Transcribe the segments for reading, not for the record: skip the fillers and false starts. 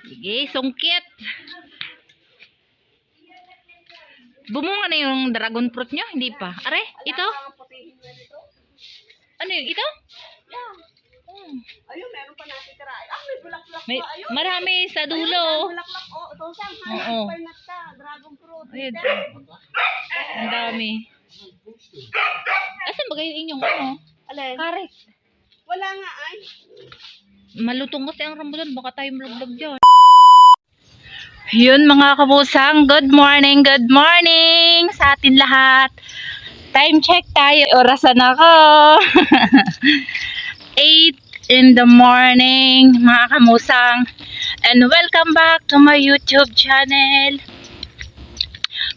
Sige, sungkit. Bumunga na yung dragon fruit nyo? Hindi pa. Are, ito? Ano yun? Ito? Ayun, meron pa natin tira. May bulaklak May, pa. Ayun. marami sa Ayun, dulo. bulaklak. Oh, ito siyang Oo. dragon fruit. Ayun. Ang dami. Asan ba kayo inyong ano? Alin? Karet. Wala nga ay. Malutong kasi ang rambutan. Baka tayo maluglag dyan. Yun mga kabusang. Good morning sa atin lahat. Time check tayo. Orasan ako. 8 in the morning mga kamusang. And welcome back to my YouTube channel.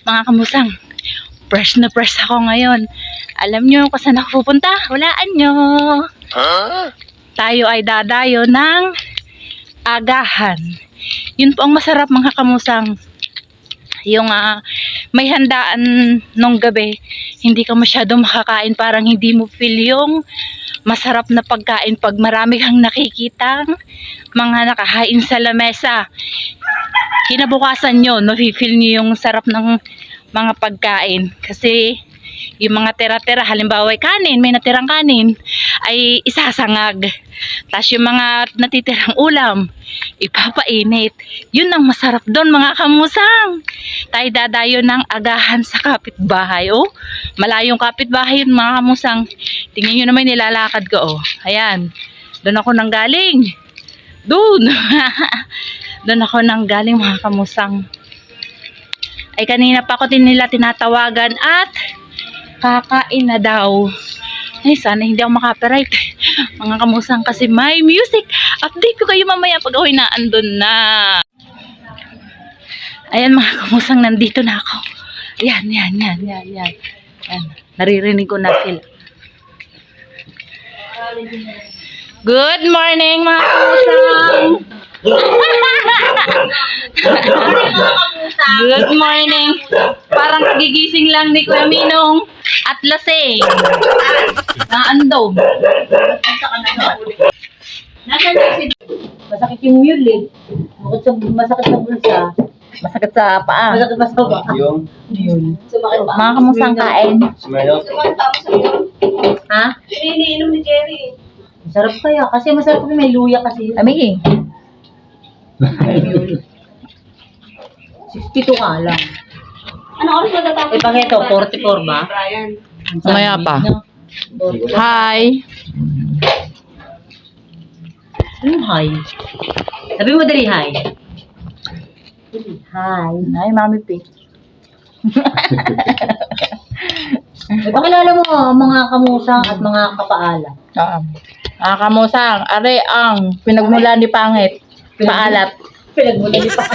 Mga kamusang, fresh na fresh ako ngayon. Alam nyo kung saan ako pupunta? Walaan nyo. Tayo ay dadayo ng agahan. Yun po ang masarap mga kamusang. Yung may handaan nung gabi, hindi ka masyado makakain, parang hindi mo feel yung masarap na pagkain pag marami kang nakikitang mga nakahain sa lamesa. Kinabukasan nyo, feel nyo yung sarap ng mga pagkain. Kasi yung mga tira-tira, halimbawa ay kanin, may natirang kanin, ay isasangag. Tapos yung mga natitirang ulam, ipapainit. Yun ang masarap doon mga kamusang. Tayo dadayo ng agahan sa kapitbahay. Oh, malayong kapitbahay yun mga kamusang. Tingnan nyo naman nilalakad ko. Oh, ayan. Doon ako nanggaling. Doon. Doon ako nanggaling mga kamusang. Ay kanina pa ako nila tinatawagan at kakain na daw. Ay, sana hindi ako makapiright. Mga kamusang kasi may music. Update ko kayo mamaya pag ako'y naandun na. Ayan mga kamusang, nandito na ako. Ayan. Ayan. Naririnig ko na sila. Good morning mga kamusang. Good morning. Parang kagigising lang ni Kuya Minong at lasing. Naandog. Masakit yung mule eh. Masakit sa bulsa. Masakit sa paa. Masakit sa baba. Yung Yun. Sumakit pa. Mga kamusang kain. Smirnoff. Ha? Iniinom ni Jerry. Masarap kaya. Kasi masarap kami. May luya kasi yun. Ami. 62 ka lang. Ano oras na tatapos? Eh, bakit ito? 44 ba? Brian. Mamaya pa. No? Hi. Ano hi? Sabi mo dali hi. Hi. Ay, Mami P. Pakilala mo mga kamusang at mga kapaala. Oo. Mga kamusang, are ang pinagmula ni Pangit. Paalat. Pinagmula ni pa.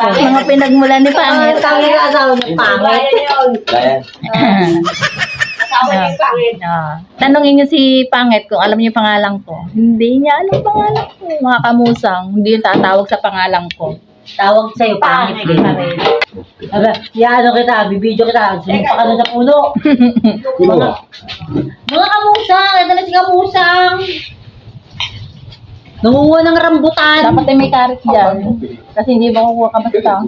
Mga pinagmula ni Pangit. Tawag yung asawa ng pangit. Ryan. Asawa ni Pangit. Tanongin niyo si Pangit kung alam niyo pangalan ko. Hindi niya alam pangalan ko. Mga kamusang, hindi yung tatawag sa pangalan ko. Tawag sa'yo pangit din. Ano kita, bibidyo kita. Sumpa ka na sa puno. Mga kamusang, ito na si kamusang. Nanguha ng rambutan. Dapat ay may karit dyan. Kasi hindi ba kukuha ka basta.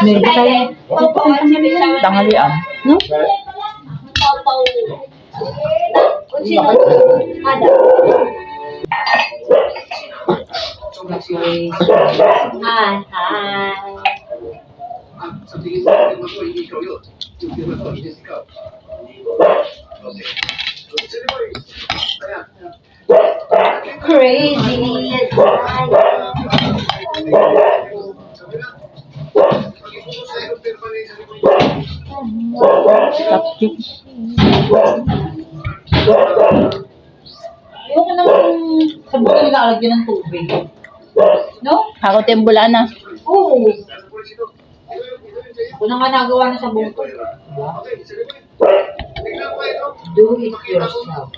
Meron tayo. Tanghalian. No? Hi, hi. Crazy as Cupcake. ayoko naman sa buhay nilalagyan ng tubig. No? Ako timbula na. Oo. Ako na nga nagawa na sa buhay ko. Do it yourself.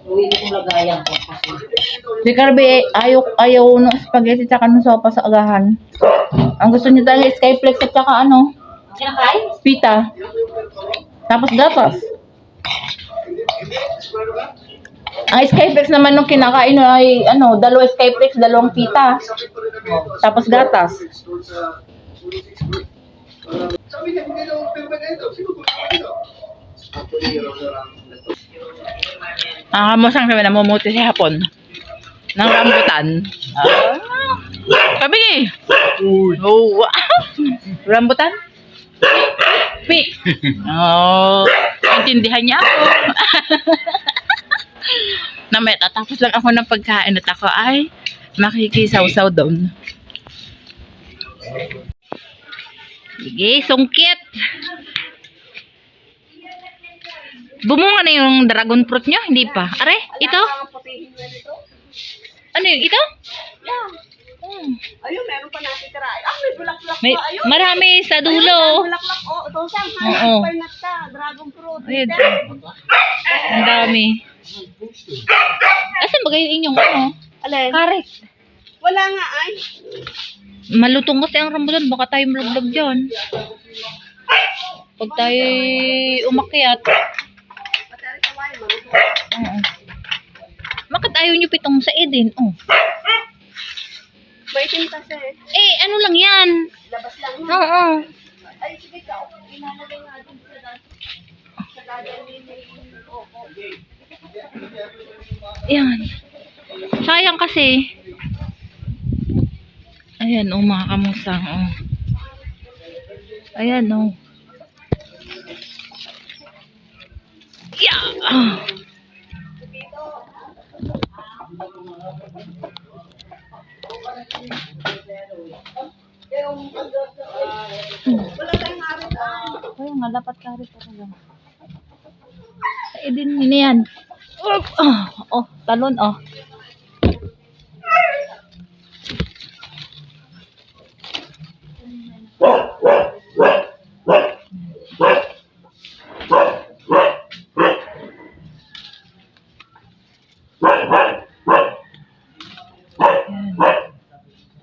Uwi ko lagayan ko kasi. Si Carby, ayaw ng spaghetti tsaka ng sopa sa agahan. Ang gusto niya talaga is skyflex at tsaka ano, Kinakain? Pita. Tapos gatas. Ang Skyflex naman nung kinakain ay, dalawa Skyflex, dalawang pita. Tapos gatas. Ang kamusang kami namumuti sa hapon. Ng rambutan. Sabi nga oh, rambutan? Pick. Oh, intindihan niya ako. Namaya tatapos lang ako ng pagkain at ako ay makikisaw-saw doon. Sige, sungkit. Bumunga na yung dragon fruit nyo? Hindi pa. Are, ito? Ano yung ito? Yeah. Ayun, meron pa natin tira. May bulaklak May, pa. Ayun. marami sa Ayun, dulo. bulaklak. Oh, ito siyang Oo. pineapple ka. Dragon fruit. Ayun. Ang dami. Asan ba kayo inyong Alin? Karet. Wala nga ay. Malutong kasi ang rambutan. Baka tayo malaglag dyan. Pag tayo umakyat. Patari kawain mo. Oo. Bakit ayaw nyo pitong sa edin? Oh. Maitim kasi. Eh, ano lang yan? Labas lang. Oo. Ay, sige ka. Inalagay nga dun sa dadalhin ni Coco. Yan. Sayang kasi. Ayan, mga kamusang. Ayan, Yeah. Wala tayong harit ay. Kaya nga, dapat karit talaga. Eh, din yun yan. Talon,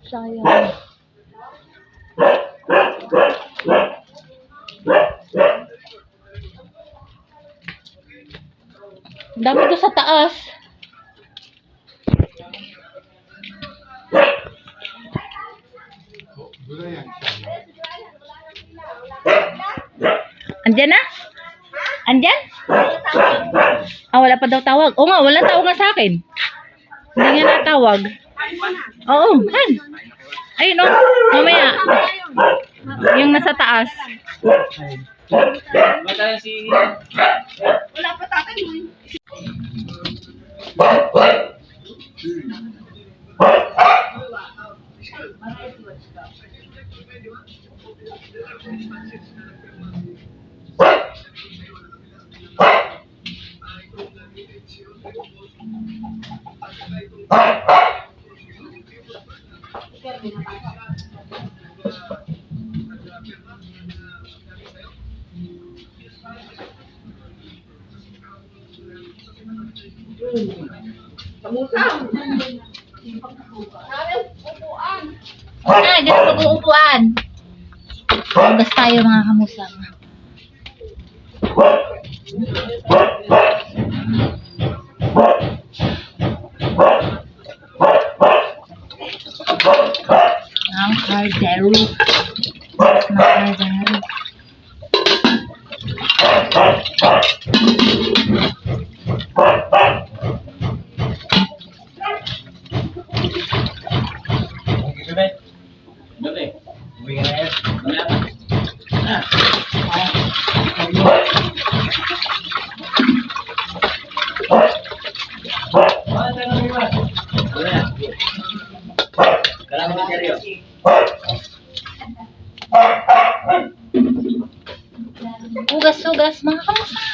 Sayang. Dami ko sa taas. Andyan na? Andyan? Wala pa daw tawag. Oo nga, wala tawag nga sa akin. Hindi nga natawag. Oo, yan. Ayun, mamaya. Yung nasa taas. Wala pa tatay mo. Kamusang. Dito pag-uupuan. Hugas tayo mga kamusang. Ang kardero. Hugas mga kamusang.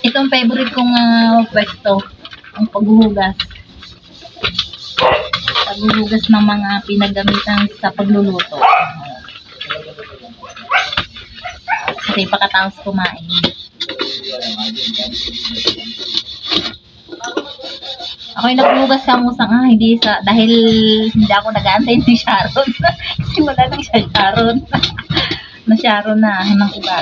Itong favorite kong pwesto, ang paghuhugas. Paghuhugas ng mga pinagamitan sa pagluluto. Kasi pagkatapos kumain. Ako'y naghugas sa musang hindi sa, dahil hindi ako nag-aantay ni Sharon. Simula lang siya Sharon. Na Sharon na, ng iba.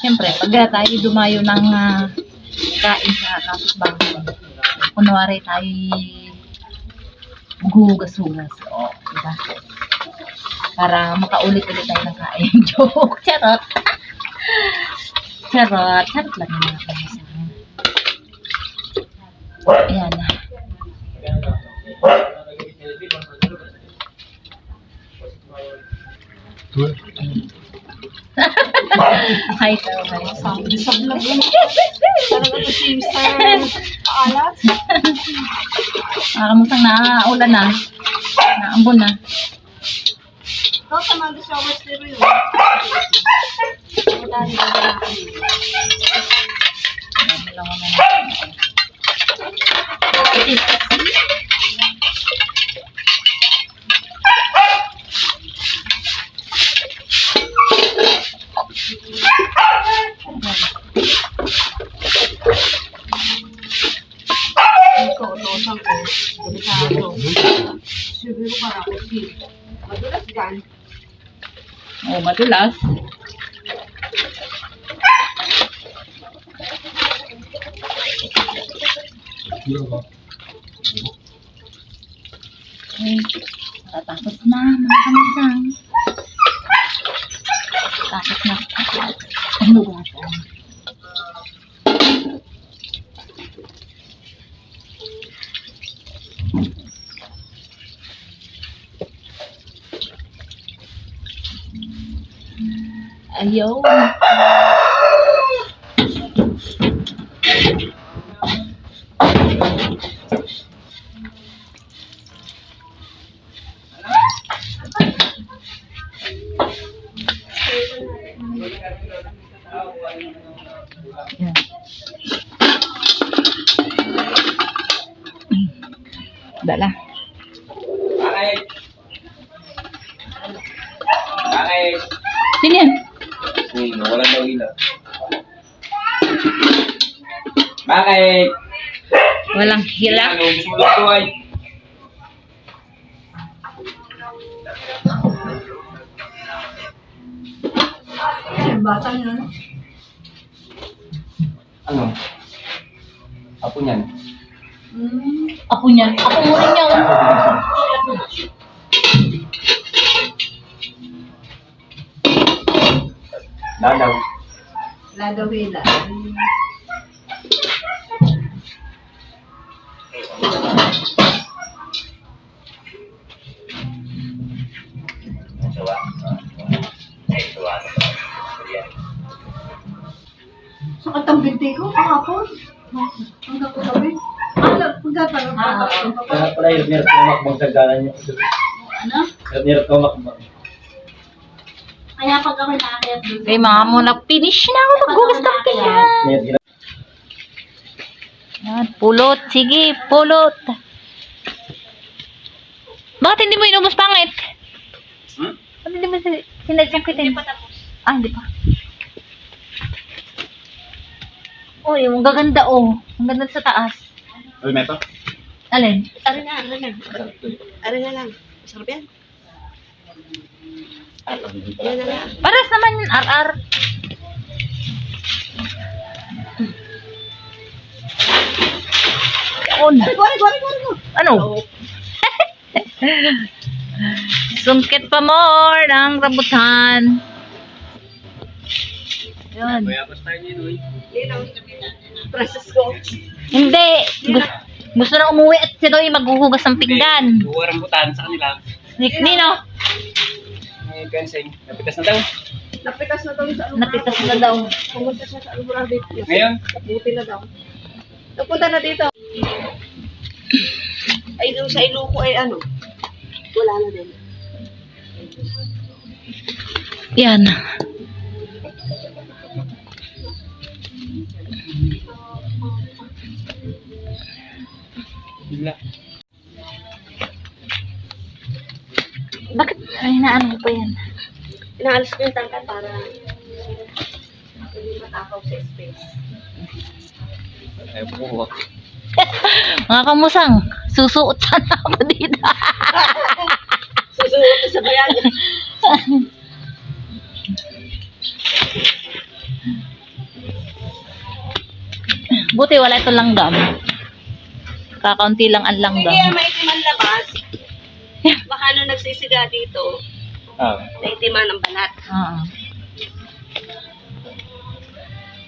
Siyempre, pag tayo dumayo ng kain sa kapitbahay, kunwari tayo gugas-hugas. O, diba? Para makaulit-ulit tayo ng kain. Joke! Charot! Charot! Charot lang yung mga kamusang. Ayan na. Hi, sir. Sabi sa vlog yun. Talaga to si Mr. Alat. Kamusang naulan na. Naambon na. Ikaw sa mga shower stereo yun. Madali ba na ikaw, utosan ko. Delikado. Siguro para ako si. Madulas dyan. Oh, madulas. Okay. Tapos na, mga kamusang. Tapos na. Ang lugasan. Ayaw. Yan. Dala. Bakit? Bakit? Sino yan? Wala daw ilaw. Bakit? Walang hila. Ano, gusto mo lang ito ay? Yung bata niya, no? Ano? Apo niyan. Ako niyan. Ako mo rin yan. Ladaw. Lado Vela. Sawa. Ay, sawa. Sakit ang binti ko kahapon. Hanggang kagabi. Pagkakaroon pa. Kaya pala hirap ko makbang sa galan niyo. Ano? Hirap ko makbang. Kaya pag ako nakakayat doon. Kay mga mo, nag-finish na ako. Maghugas ng pinggan. Yan, pulot. Sige, pulot. Bakit hindi mo inubos pangit? Bakit hindi mo sinadyakitin? Ah, hindi pa. Oh, yung gaganda oh. Ang ganda sa taas. Uy, meto? Alin? Ari na lang. Masarap yan. Yan na lang. Pares naman yung RR. On. Wari. Ano? Sungkit pa more ng rambutan. Yun. Mayabas tayo niyo, uy. Linaw. Francisco. Hindi. Gusto na umuwi at siya daw yung maghuhugas ng pinggan. Duwa rambutan sa kanila. Nino, May pensing. Napitas na daw. Napitas na daw yung sa alumbrado. napitas na daw. Pumunta siya sa alumbrado. Ngayon? Buti na daw. Nagpunta na dito. Ay, doon sa Iloco ay ano? Wala na din. Yan. Bila. Bakit? Ay, naano pa yan? Inaalis ko yung tangkad para hindi matakaw sa space. Ay, buko. Mga kamusang, susuot sana ako dito. Susunod ko sa bayan. Buti wala ito langgam. Kakaunti lang ang langgam. Kaya maitiman labas. Baka nung nagsisiga dito, Ah. naitiman ng balat. Oo.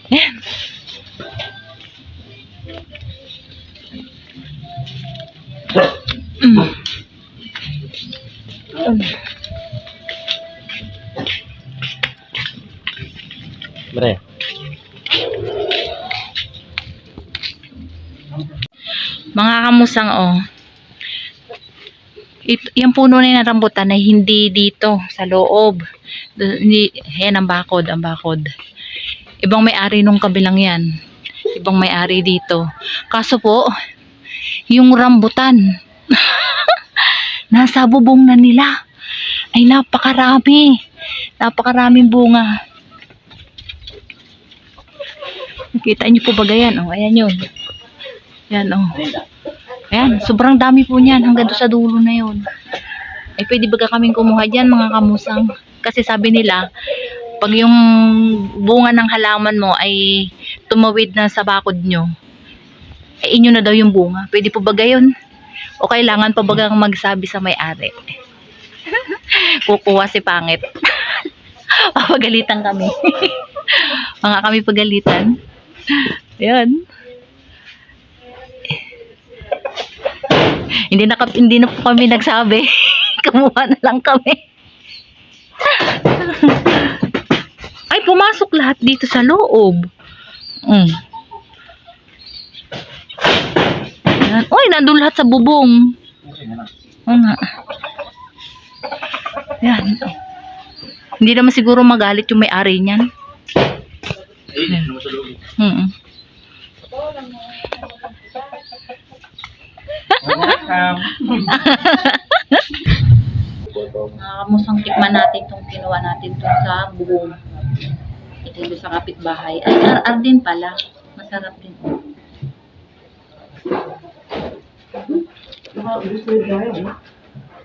Yan. Mm. Bre. Mga kamusang, oh. Yung puno na ng rambutan ay hindi dito sa loob. Yan ang bakod, ang bakod. Ibang may-ari nung kabilang yan. Ibang may-ari dito. Kaso po, yung rambutan nasa bubong na nila ay napakarami. Napakaraming bunga. Nakita niyo po ba yan? Oh, ayan yun. Yan, oh. Ayan, sobrang dami po niyan hanggang doon sa dulo na yun. Ay, pwede ba kaming kumuha dyan, mga kamusang? Kasi sabi nila, pag yung bunga ng halaman mo ay tumawid na sa bakod nyo, ay inyo na daw yung bunga. Pwede po ba gayon? O kailangan pa bagang magsabi sa may-ari? Kukuha si pangit. Papagalitan kami. Mga kami pagalitan. Ayan. Hindi na po kami nagsabi. Kumuha na lang kami. Ay, pumasok lahat dito sa loob. Yan. Uy, nandun lahat sa bubong. Oo nga. Yan. Hindi naman siguro magalit yung may-ari niyan. Ay, ano sa loob? Kamusang tikman natin itong kinuha natin dun sa bubong. Ito yung sa kapitbahay. Ay, ar din pala. Masarap din.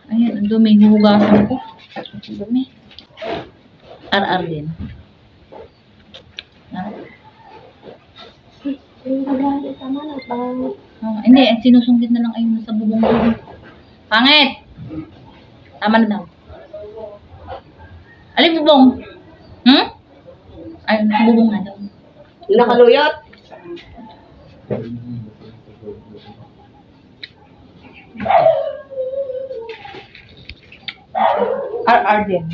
Ayan, ang dumi. Huhugasan ko. Ang dumi. Ar din. Hindi, sinusungkit na lang ayun sa bubong ko. Pangit! Tama na daw. Alin bubong? Ayun, sa bubong nga daw. Nakaluyot. din.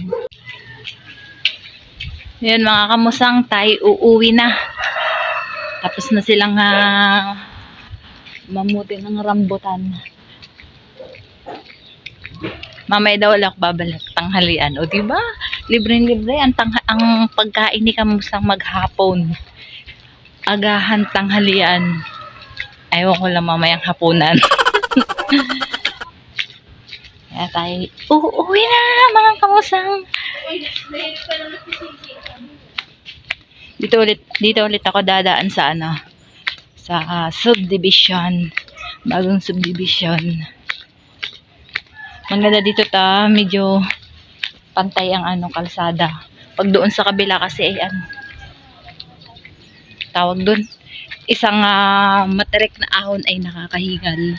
Yan mga kamusang, tayo uuwi na. Tapos na silang mamuti ng rambutan. Mamaya daw wala ako babalik tanghalian. O diba? Libre-libre ang pagkain ni kamusang maghapon. Agahan tanghalian. Ayaw ko lang mamayang hapunan. Kaya tayo uuwi na mga kamusang. Dito ulit ako dadaan sa sa subdivision. Bagong subdivision. Maganda dito medyo pantay ang kalsada. Pag doon sa kabila kasi ay tawag doon, isang materek na ahon ay nakakahingal.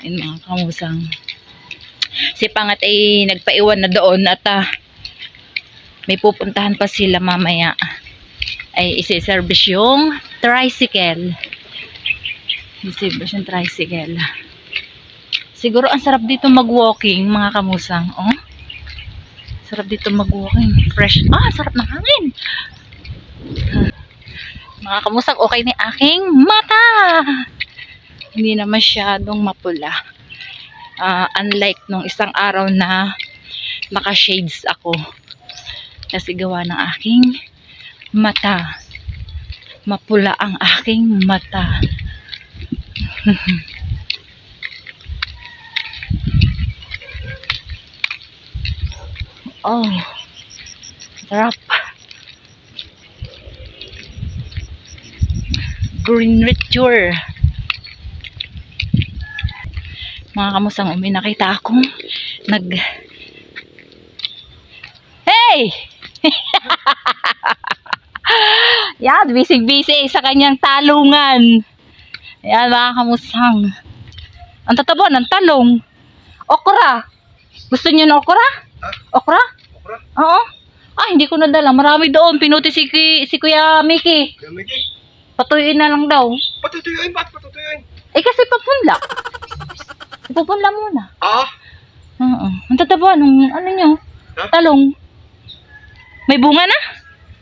Ayun mga kamusang. Si Pangat ay nagpaiwan na doon at may pupuntahan pa sila mamaya. Ay isi-service yung tricycle. Isi-service yung tricycle. Siguro ang sarap dito mag-walking mga kamusang. Oh. Sarap dito mag-walking. Fresh. Sarap ng hangin. Mga kamusang, okay na yung aking mata. Hindi na masyadong mapula. Unlike nung isang araw na naka-shades ako. Kasi gawa ng aking mata. Mapula ang aking mata. Oh. Sarap. Green Riture. Mga kamusang umi, nakita akong Hey! Yan, busy-busy sa kanyang talungan. Yan, mga kamusang. Ang tataba ng talong. Okra. Gusto niyo ng okra? Okra? Okra? Oo. Ah, hindi ko nadala. Marami doon. Pinuti si Kuya Mickey. Gamigay. Patuyuin na lang daw. Patutuyuin, ba't patutuyuin? Eh kasi papunla. Ipupunla muna. Ah? Oo. Ang tataba nung ano nyo? Ha? Talong. May bunga na?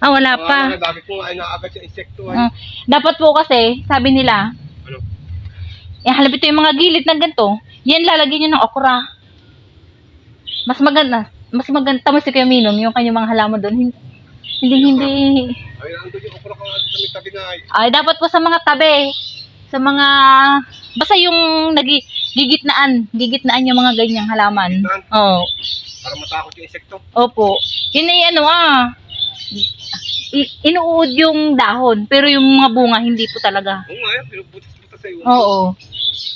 Ah, wala pa. Dami ko nga ay naagad sa insekto ay. Ah, dapat po kasi, sabi nila, Ano? halip ito yung mga gilid na ganito, yan lalagyan nyo ng okra. Mas maganda. Tama si Kuya Minong, yung kanyang mga halaman doon. Hindi. Ay, nandun yung okra ko nga sa may tabi na ay. Ay, dapat po sa mga tabi. Sa mga, basta yung gigitnaan yung mga ganyang halaman. Gitnaan? Oo. Para matakot yung insekto. Opo. Yun ay inuud yung dahon, pero yung mga bunga hindi po talaga. Oo nga yan, pinubutas-butas sa'yo. Oo.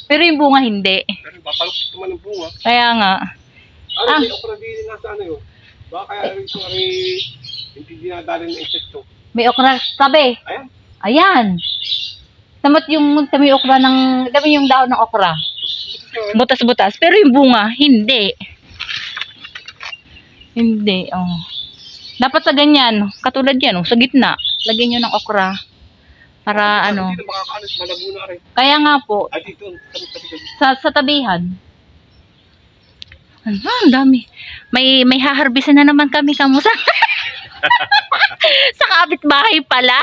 Pero yung bunga hindi. Pero babalok naman ng bunga. Kaya nga. Ano, may okra din nasa ano yun? Baka kaya rin ito ay hindi dinadali ng insekto. May okra tabi. Ayan. Ayan. Tamot yung okra dami yung dahon ng okra. Butas-butas. Pero yung bunga, hindi. Hindi, oh. Dapat sa ganyan, katulad yan, sa gitna, lagyan nyo ng okra. Para ano. Hindi na makakaalis, malago na rin. Kaya nga po, Ay, dito, tabi-tabi. sa tabihan. Ang dami. May haharbisan na naman kami, kamusa. Sa kapitbahay pala.